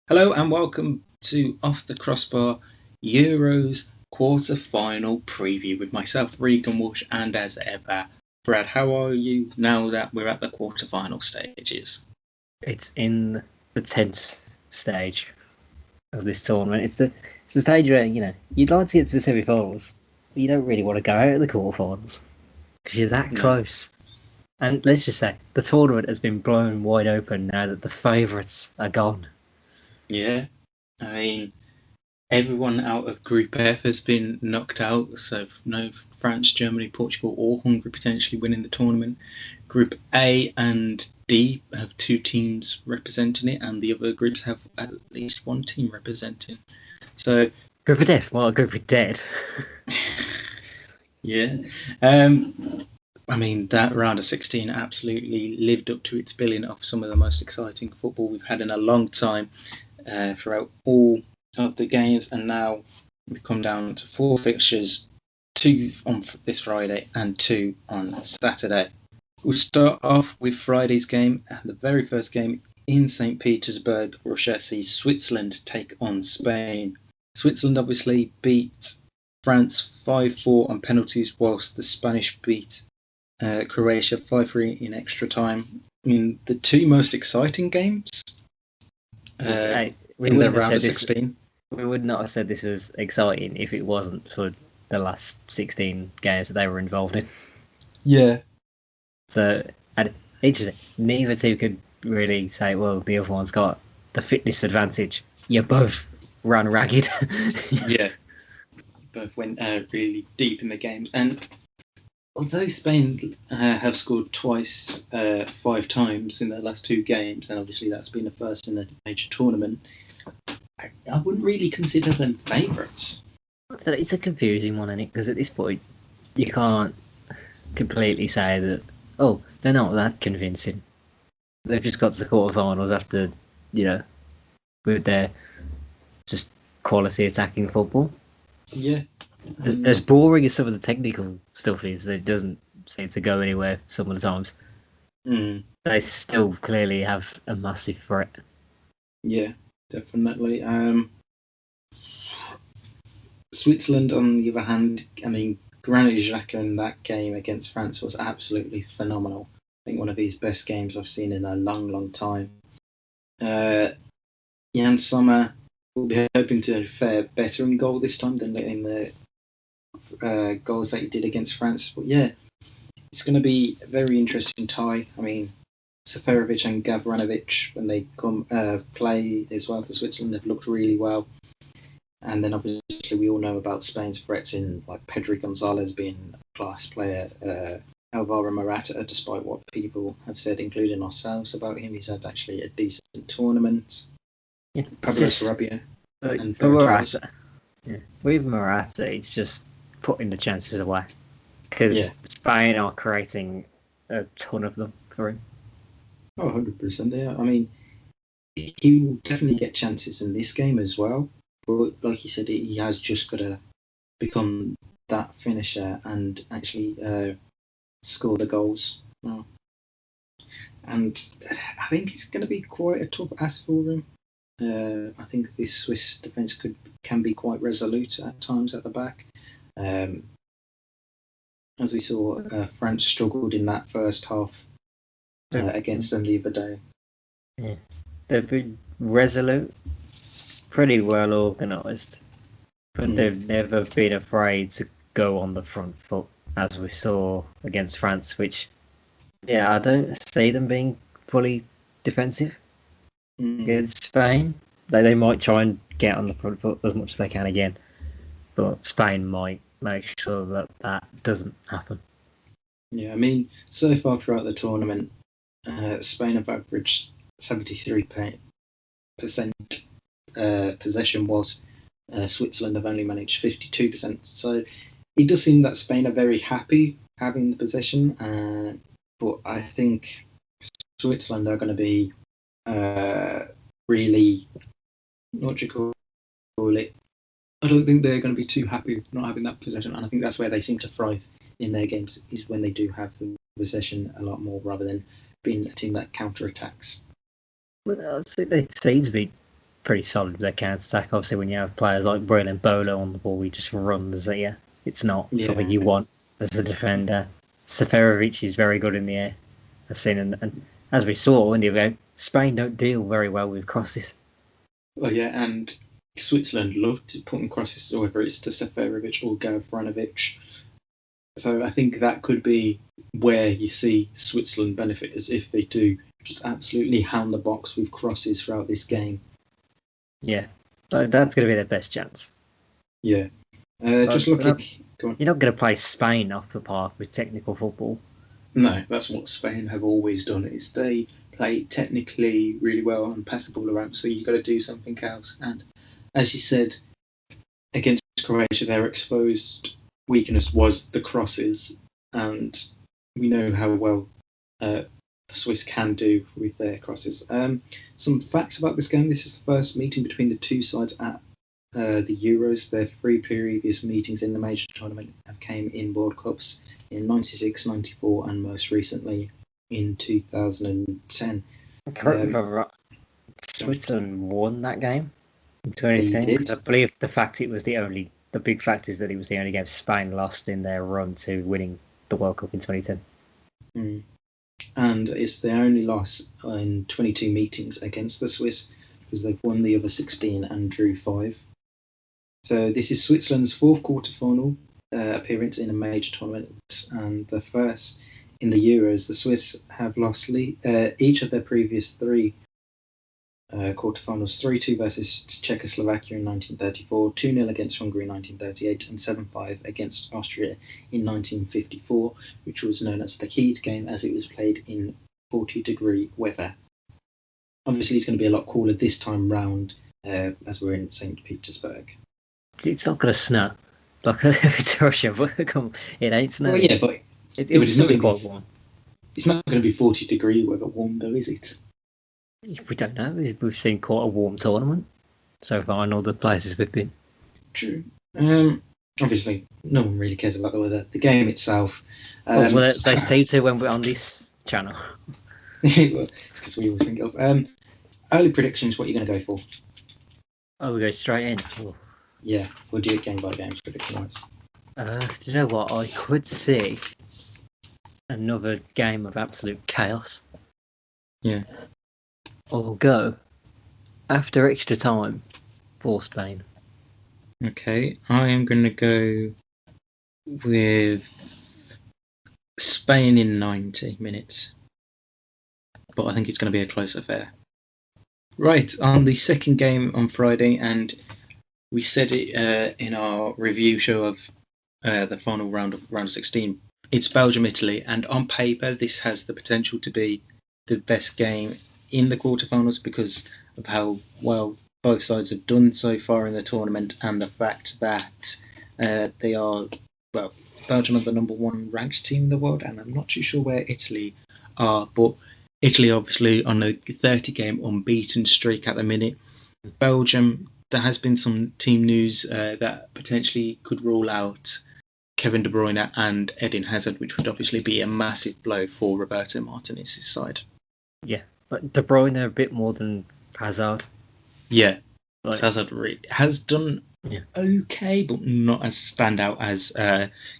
Hello and welcome to Off The Crossbar Euros quarter-final preview with myself, Regan Walsh, and as ever, Brad. How are you now that we're at the quarter-final stages? It's in the tense stage of this tournament. It's the stage where, you'd like to get to the semi-finals, but you don't really want to go out of the quarter-finals because you're that close. And let's just say, the tournament has been blown wide open now that the favourites are gone. Yeah, I mean, everyone out of Group F has been knocked out, so no France, Germany, Portugal or Hungary potentially winning the tournament. Group A and D have two teams representing it, and the other groups have at least one team representing. So Group of death? Well, Group of dead. Yeah. I mean, that round of 16 absolutely lived up to its billing of some of the most exciting football we've had in a long time throughout all of the games. And now we come down to four fixtures, two on this Friday and two on Saturday. We'll start off with Friday's game. The very first game in St. Petersburg, Russia sees Switzerland take on Spain. Switzerland obviously beat France 5-4 on penalties, whilst the Spanish beat Croatia 5-3 in extra time. I mean, the two most exciting games in the round of 16. We would not have said this was exciting if it wasn't for the last 16 games that they were involved in. Yeah. So, and interesting, neither two could really say, well, the other one's got the fitness advantage. You both ran ragged. Yeah. Both went really deep in the games. And although Spain have scored twice, 5 times in their last 2 games, and obviously that's been a first in a major tournament, I wouldn't really consider them favourites. It's a confusing one, isn't it? Because at this point, you can't completely say that, oh, they're not that convincing. They've just got to the quarterfinals after, with their just quality attacking football. Yeah. As boring as some of the technical stuff is, it doesn't seem to go anywhere some of the times. They still clearly have a massive threat. Yeah, definitely. Switzerland, on the other hand, I mean, Granit Xhaka in that game against France was absolutely phenomenal. I think one of his best games I've seen in a long, long time. Jan Sommer will be hoping to fare better in goal this time than in the goals that he did against France. But yeah, it's going to be a very interesting tie. I mean, Seferovic and Gavranovic, when they come play as well for Switzerland, have looked really well. And then obviously we all know about Spain's threats in like Pedri Gonzalez being a class player, Alvaro Morata, despite what people have said, including ourselves, about him. He's had actually a decent tournament. Yeah, Pablo Sarabia and Morata. Yeah. With Morata, it's just putting the chances away because Spain are creating a ton of them for him. Oh, 100%. Yeah. I mean, he will definitely get chances in this game as well. But like you said, he has just got to become that finisher and actually score the goals. Oh. And I think it's going to be quite a tough ask for him. I think this Swiss defence can be quite resolute at times at the back. As we saw, France struggled in that first half against them the other day. Yeah. They've been resolute, pretty well organised, but they've never been afraid to go on the front foot, as we saw against France, which, I don't see them being fully defensive against Spain. They might try and get on the front foot as much as they can again, but Spain might make sure that doesn't happen. Yeah, I mean, so far throughout the tournament, Spain have averaged 73% possession, whilst Switzerland have only managed 52%. So it does seem that Spain are very happy having the possession, but I think Switzerland are going to be really, what do you call it? I don't think they're going to be too happy with not having that possession, and I think that's where they seem to thrive in their games, is when they do have the possession a lot more rather than being a team that counter-attacks. Well, I think they seem to be pretty solid with their counter-attack. Obviously, when you have players like Brill and Bolo on the ball, he just runs at you. It's not something you want as a defender. Seferovic is very good in the air. I've seen, and as we saw in the event, Spain don't deal very well with crosses. Oh yeah, and Switzerland love to put in crosses, whether it's to Seferovic or Gavranovic. So I think that could be where you see Switzerland benefit, as if they do just absolutely hound the box with crosses throughout this game. Yeah, so that's going to be their best chance. Yeah. Just looking... You're not going to play Spain off the park with technical football. No, that's what Spain have always done, is they play technically really well and pass the ball around, so you've got to do something else. And as you said, against Croatia, their exposed weakness was the crosses, and we know how well the Swiss can do with their crosses. Some facts about this game: this is the first meeting between the two sides at the Euros. Their 3 previous meetings in the major tournament came in World Cups in 96, 94, and most recently in 2010. Switzerland won that game in 2010. I believe the big fact is that it was the only game Spain lost in their run to winning the World Cup in 2010. And it's their only loss in 22 meetings against the Swiss, because they've won the other 16 and drew 5. So this is Switzerland's 4th quarter-final appearance in a major tournament, and the first in the Euros. The Swiss have lost each of their previous 3 quarterfinals: 3-2 versus Czechoslovakia in 1934, 2-0 against Hungary in 1938, and 7-5 against Austria in 1954, which was known as the Heat game, as it was played in 40-degree weather. Obviously, it's going to be a lot cooler this time round, as we're in St. Petersburg. It's not going to snow. Like, it's Russia, but it ain't snowing. Well, yeah, but it was still quite warm. It's not going to be 40-degree weather warm, though, is it? We don't know. We've seen quite a warm tournament so far in all the places we've been. True. Obviously, no one really cares about the weather. The game itself... well, they seem to when we're on this channel. Well, it's because we always bring it up. Early predictions, what are you going to go for? Oh, we go straight in. Oh. Yeah, we'll do it game by game, prediction-wise. Do you know what? I could see another game of absolute chaos. Yeah. I'll go after extra time for Spain. Okay, I am going to go with Spain in 90 minutes. But I think it's going to be a close affair. Right, on the second game on Friday, and we said it in our review show of the final round of 16. It's Belgium-Italy, and on paper this has the potential to be the best game in the quarterfinals because of how well both sides have done so far in the tournament, and the fact that they are, well, Belgium are the number 1 ranked team in the world, and I'm not too sure where Italy are, but Italy obviously on a 30-game unbeaten streak at the minute. Belgium, there has been some team news that potentially could rule out Kevin De Bruyne and Eden Hazard, which would obviously be a massive blow for Roberto Martinez's side. Yeah, but De Bruyne a bit more than Hazard. Yeah, Hazard really has done okay, but not as standout as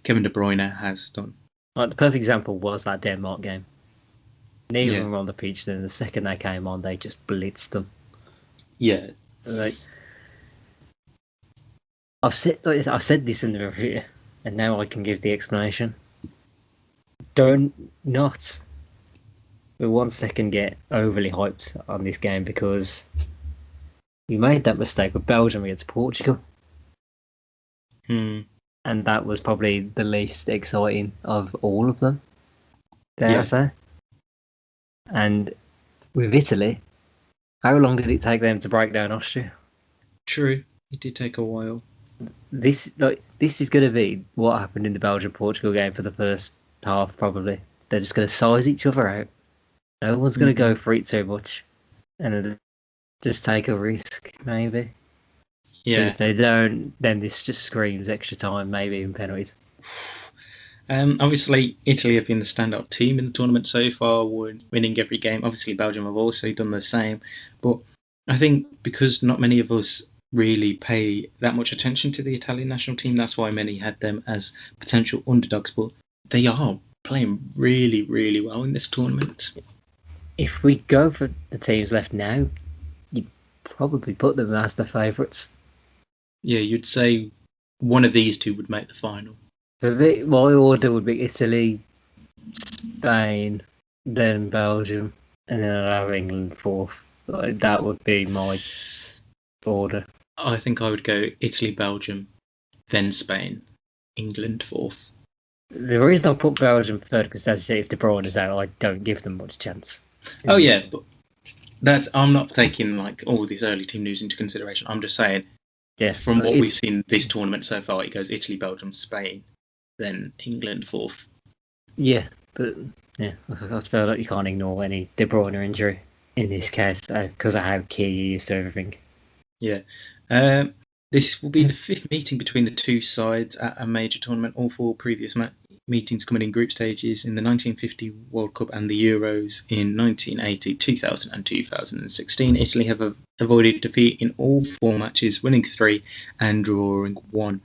Kevin De Bruyne has done. Like, the perfect example was that Denmark game. Neither of them were on the pitch, then the second they came on, they just blitzed them. Yeah. Like, I've said this in the review, and now I can give the explanation. Don't not for 1 second get overly hyped on this game, because you made that mistake with Belgium against Portugal. And that was probably the least exciting of all of them, dare I say. And with Italy, how long did it take them to break down Austria? True, it did take a while. This is going to be what happened in the Belgium-Portugal game for the first half, probably. They're just going to size each other out. No one's going to go for it too much. And just take a risk, maybe. Yeah. If they don't, then this just screams extra time, maybe even penalties. Obviously, Italy have been the standout team in the tournament so far, winning every game. Obviously, Belgium have also done the same. But I think because not many of us really pay that much attention to the Italian national team, that's why many had them as potential underdogs, but they are playing really, really well in this tournament. If we go for the teams left now, you'd probably put them as the favourites. Yeah, you'd say one of these two would make the final. For me, my order would be Italy, Spain, then Belgium, and then I'd have England fourth. Like, that would be my order. I think I would go Italy, Belgium, then Spain, England fourth. The reason I put Belgium third, because as you say, if De Bruyne is out, I don't give them much chance. Oh yeah, but I'm not taking like all this early team news into consideration. I'm just saying, yeah, from what we've seen this tournament so far, it goes Italy, Belgium, Spain, then England fourth. Yeah, but yeah, I feel like you can't ignore any De Bruyne injury in this case because of how key he is to everything. Yeah. This will be the fifth meeting between the two sides at a major tournament. All four previous meetings coming in group stages in the 1950 World Cup and the Euros in 1980, 2000 and 2016. Italy have avoided defeat in all four matches, winning 3 and drawing 1.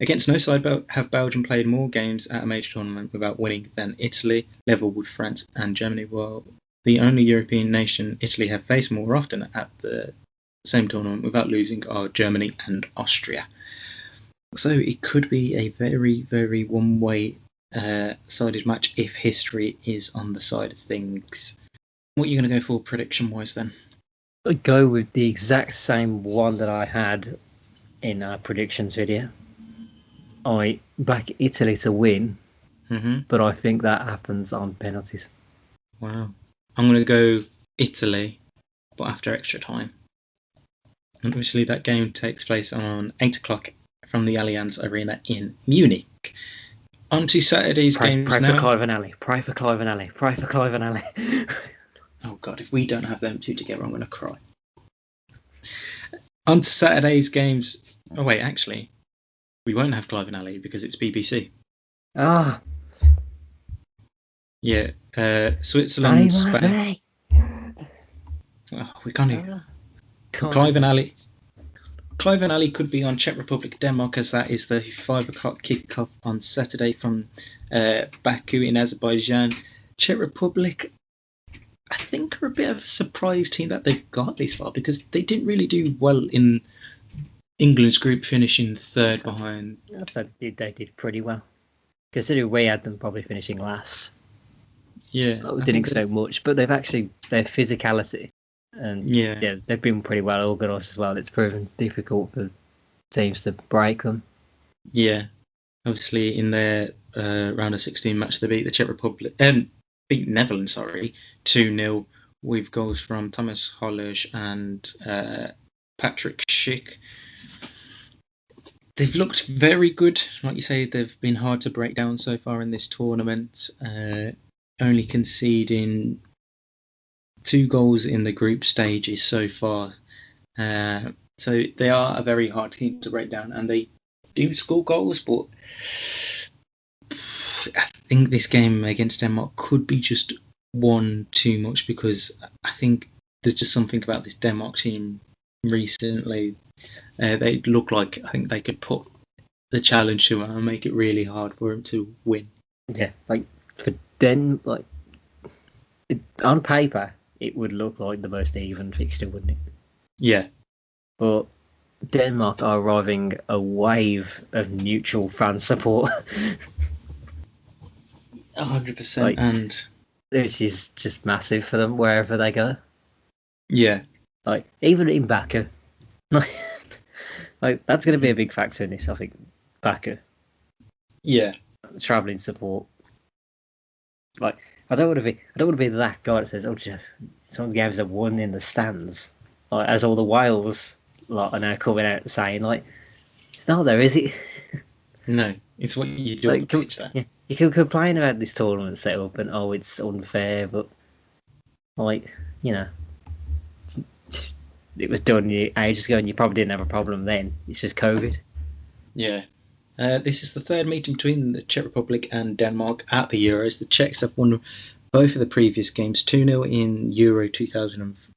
Against no side have Belgium played more games at a major tournament without winning than Italy, level with France and Germany. While the only European nation Italy have faced more often at the same tournament without losing are Germany and Austria. So it could be a very, very one-way sided match if history is on the side of things. What are you going to go for prediction-wise then? I'd go with the exact same one that I had in our predictions video. I back Italy to win, but I think that happens on penalties. Wow. I'm going to go Italy, but after extra time. And obviously that game takes place on 8 o'clock from the Allianz Arena in Munich. On to Saturday's games now. Pray for Clive and Ali. Oh God, if we don't have them two together, I'm going to cry. On to Saturday's games. Oh wait, actually, we won't have Clive and Ali because it's BBC. Ah. Yeah, Switzerland, Spain. Oh, we can't. Clive and Ali could be on Czech Republic, Denmark, as that is the 5 o'clock kick-off on Saturday from Baku in Azerbaijan. Czech Republic, I think, are a bit of a surprise team that they've got this far because they didn't really do well in England's group, finishing third behind. They did pretty well, considering we had them probably finishing last. Yeah, we didn't expect much, but their physicality. And yeah, they've been pretty well organised as well. It's proven difficult for teams to break them. Yeah, obviously in their round of 16 match, they beat the Czech Republic, beat Netherlands, 2-0 with goals from Thomas Hollersch and Patrick Schick. They've looked very good, like you say. They've been hard to break down so far in this tournament, only conceding 2 goals in the group stages so far. So they are a very hard team to break down, and they do score goals, but I think this game against Denmark could be just one too much, because I think there's just something about this Denmark team recently. They look like, I think they could put the challenge to them and make it really hard for them to win. Yeah, like for on paper, it would look like the most even fixture, wouldn't it? Yeah. But Denmark are arriving a wave of neutral fan support. 100%. And this is just massive for them wherever they go. Yeah. Like, even in Baku. Like, that's going to be a big factor in this, I think. Baku. Yeah. Travelling support. Like, I don't want to be that guy that says, "Oh, some games are won in the stands." Like, as all the Wales are now coming out saying, like, it's not there, is it? No, it's what you do on the pitch there. Yeah, you can complain about this tournament setup and it's unfair, but like, it was done ages ago, and you probably didn't have a problem then. It's just COVID. Yeah. This is the third meeting between the Czech Republic and Denmark at the Euros. The Czechs have won both of the previous games, 2-0 in Euro 2004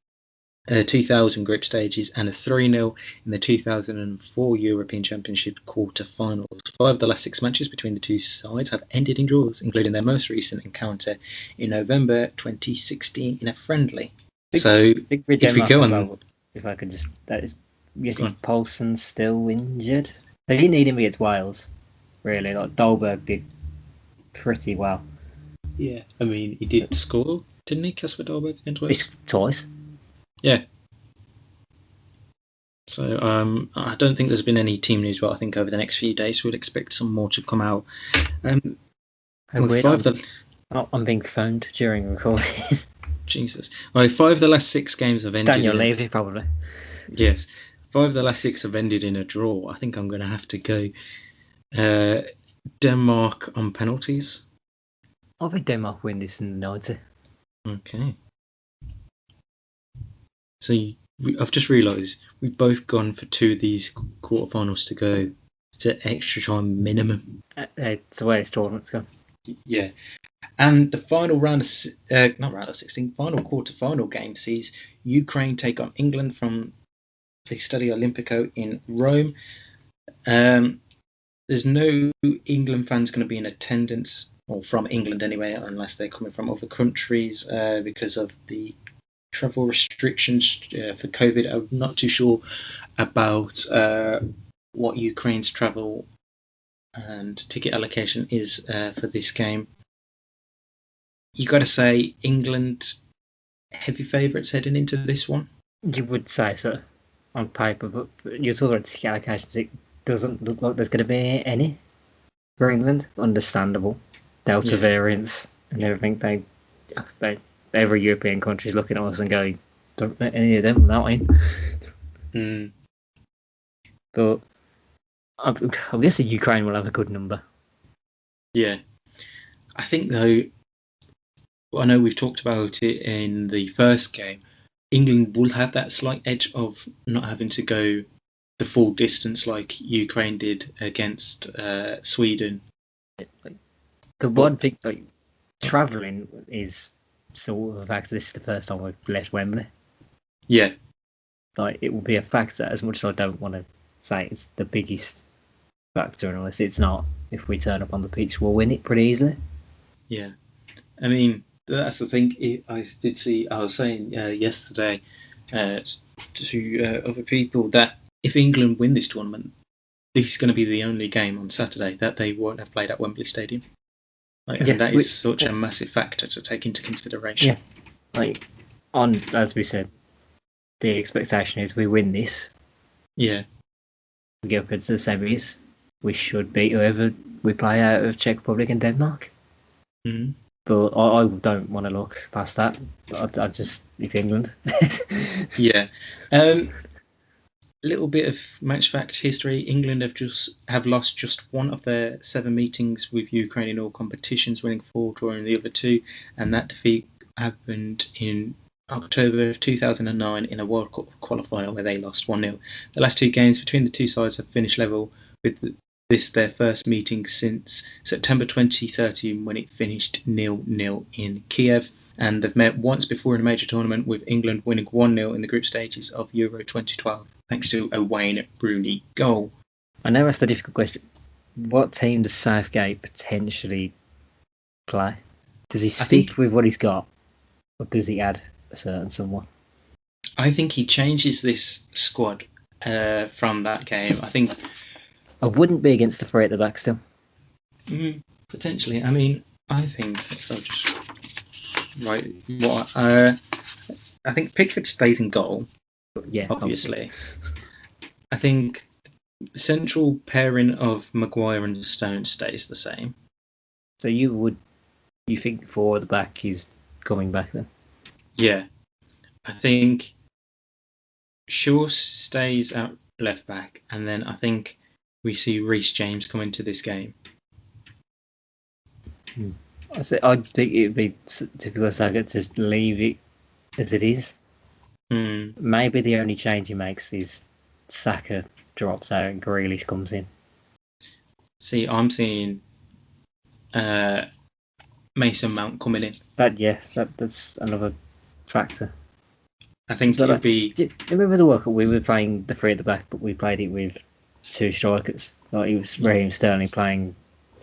2000 group stages and a 3-0 in the 2004 European Championship quarter-finals. 5 of the last 6 matches between the two sides have ended in draws, including their most recent encounter in November 2016 in a friendly. So, if we go on... Well, if I could just... Paulson's still injured. They didn't need him against Wales, really. Like, Dolberg did pretty well. Yeah, I mean, he did score, didn't he, Kasper Dolberg against Wales? Twice. Yeah. So I don't think there's been any team news, but I think over the next few days we'll expect some more to come out. I'm being phoned during recording. Jesus. Well, 5 of the last 6 games have ended... Daniel Levy, probably. Yes. 5 of the last 6 have ended in a draw. I think I'm going to have to go Denmark on penalties. I think Denmark win this in the 90. Okay. So I've just realised we've both gone for 2 of these quarterfinals to go to extra time minimum. It's the way this tournament's gone. Yeah. And the final round of 16, final quarter-final game sees Ukraine take on England from the Stadio Olimpico in Rome. There's no England fans going to be in attendance, or from England anyway, unless they're coming from other countries because of the travel restrictions for COVID. I'm not too sure about what Ukraine's travel and ticket allocation is for this game. You got to say England heavy favourites heading into this one. You would say so on paper, but you're talking about ticket allocations. It doesn't look like there's going to be any for England. Understandable. Delta variants and everything. Every European country is looking at us and going, don't let any of them that in. But I'm guessing Ukraine will have a good number. Yeah. I think, though, I know we've talked about it in the first game, England will have that slight edge of not having to go the full distance like Ukraine did against Sweden. The one thing, like, travelling is sort of a factor. This is the first time we've left Wembley. Yeah. Like, it will be a factor, as much as I don't want to say it's the biggest factor, and honestly, it's not. If we turn up on the pitch, we'll win it pretty easily. Yeah. I mean, that's the thing. I was saying yesterday to other people that if England win this tournament, this is going to be the only game on Saturday that they won't have played at Wembley Stadium. And that is such a massive factor to take into consideration. Yeah. As we said, the expectation is we win this. Yeah. We go up into the semis. We should beat whoever we play out of Czech Republic and Denmark. Mm-hmm. But I don't want to look past that. It's England. Yeah. Little bit of match fact history. England have lost just 1 of their 7 meetings with Ukraine in all competitions, winning 4, drawing the other 2, and that defeat happened in October of 2009 in a World Cup qualifier where they lost 1-0. The last 2 games between the two sides have finished level, with this their first meeting since September 2013 when it finished 0-0 in Kiev. And they've met once before in a major tournament, with England winning 1-0 in the group stages of Euro 2012, thanks to a Wayne Rooney goal. I know that's the difficult question. What team does Southgate potentially play? Does he stick with what he's got, or does he add a certain someone? I think he changes this squad from that game. I think I wouldn't be against the 3 at the back still. Potentially. I mean, I think if I just write what I think Pickford stays in goal. Yeah, obviously. I think the central pairing of Maguire and Stone stays the same. So you think 4 at the back is coming back then? Yeah. I think Shaw stays at left back, and then I think we see Reece James come into this game. I think it would be typical Southgate to just leave it as it is. Maybe the only change he makes is Saka drops out and Grealish comes in. See, I'm seeing Mason Mount coming in. That's another factor. I think it would be. Do you remember the World Cup? We were playing the three at the back, but we played it with two strikers. Like it was Raheem Sterling playing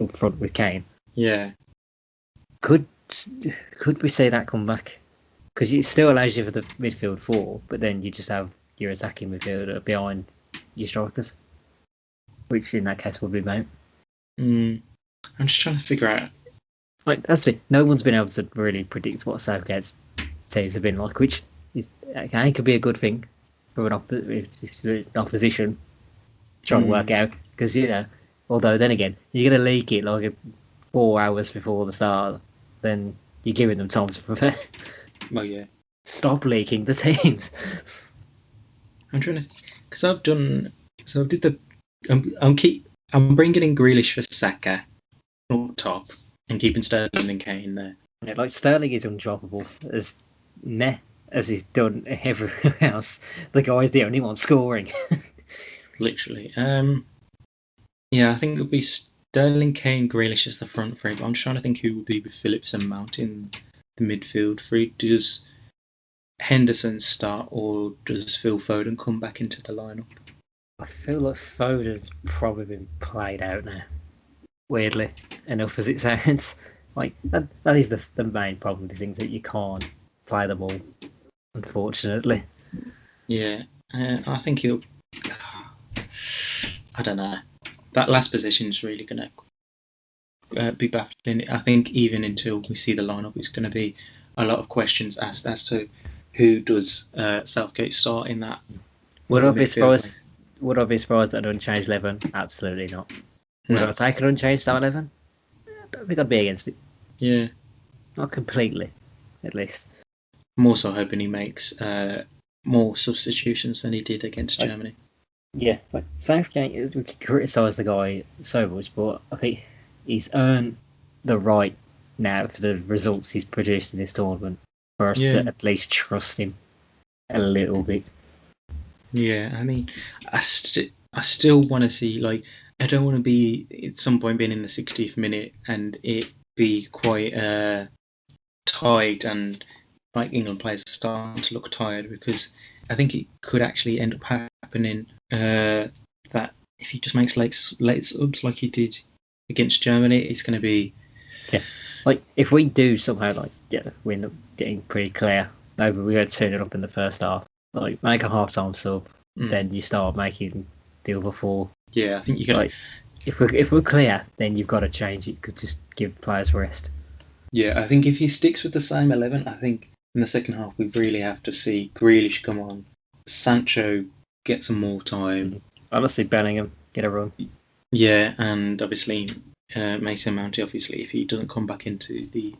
up front with Kane. Yeah. Could we see that come back? Because it still allows you for the midfield four, but then you just have your attacking midfielder behind your strikers, which in that case would be Mount. I'm just trying to figure out. Like that's it. No one's been able to really predict what Southgate's teams have been like, which is, okay, could be a good thing for an opposition trying to work out. Because although then again, you're gonna leak it like 4 hours before the start, then you're giving them time to prepare. Well, yeah. Stop leaking the teams. I'm trying to, because I've done. So I did the. I'm bringing in Grealish for Saka up top and keeping Sterling and Kane there. Yeah, like Sterling is undroppable as he's done everywhere else. The guy's the only one scoring. Literally. Yeah, I think it would be Sterling, Kane, Grealish as the front three, but I'm trying to think who would be with Phillips and Mount in the midfield three. Does Henderson start or does Phil Foden come back into the lineup? I feel like Foden's probably been played out now. Weirdly enough as it sounds. Like that is the main problem with these things, that you can't play them all, unfortunately. Yeah, I think he'll. I don't know. That last position is really going to be battling. I think even until we see the lineup, it's going to be a lot of questions asked as to who does Southgate start in that. Would I be surprised? Would I be surprised at an unchanged 11? Absolutely not. Would I take an unchanged start 11? I don't think I'd be against it. Yeah. Not completely, at least. I'm also hoping he makes more substitutions than he did against Germany. Yeah, like Southgate, we could criticise the guy so much, but I think he's earned the right now for the results he's produced in this tournament for us to at least trust him a little bit. Yeah, I mean, I still want to see, like, I don't want to be at some point being in the 60th minute and it be quite tight and like England players are starting to look tired, because I think it could actually end up happening that if he just makes late subs like he did against Germany, it's going to be... Yeah, like if we do somehow we end up getting pretty clear, maybe we had to turn it up in the first half, like make a half-time sub, then you start making the other four. Yeah, I think you can. Like, if we're clear, then you've got to change it. Could just give players rest. Yeah, I think if he sticks with the same 11, I think in the second half we really have to see Grealish come on, Sancho get some more time. Honestly, Bellingham get a run. Yeah, and obviously Mason Mount, obviously, if he doesn't come back into the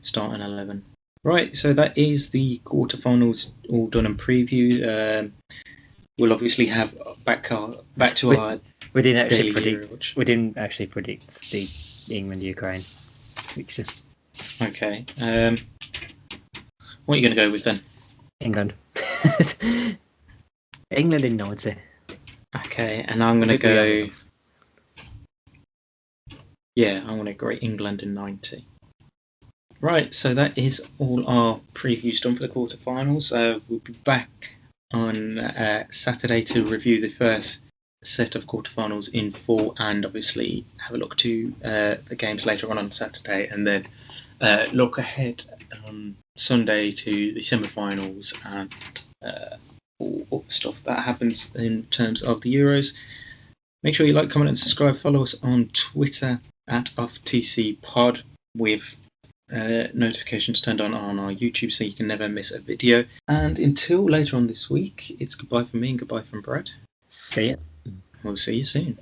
starting 11. Right, so that is the quarterfinals all done and preview. We'll obviously have back to our. We didn't actually predict the England-Ukraine fixture. Okay. What are you going to go with then? England. England in 90. Okay, and I'm going to go. Yeah, I'm going to go England in 90. Right, so that is all our previews done for the quarterfinals. We'll be back on Saturday to review the first set of quarterfinals in full, and obviously have a look to the games later on Saturday, and then look ahead on Sunday to the semi-finals and all the stuff that happens in terms of the Euros. Make sure you like, comment and subscribe. Follow us on Twitter at OffTCPod with notifications turned on our YouTube so you can never miss a video. And until later on this week, it's goodbye from me and goodbye from Brad. See ya. We'll see you soon.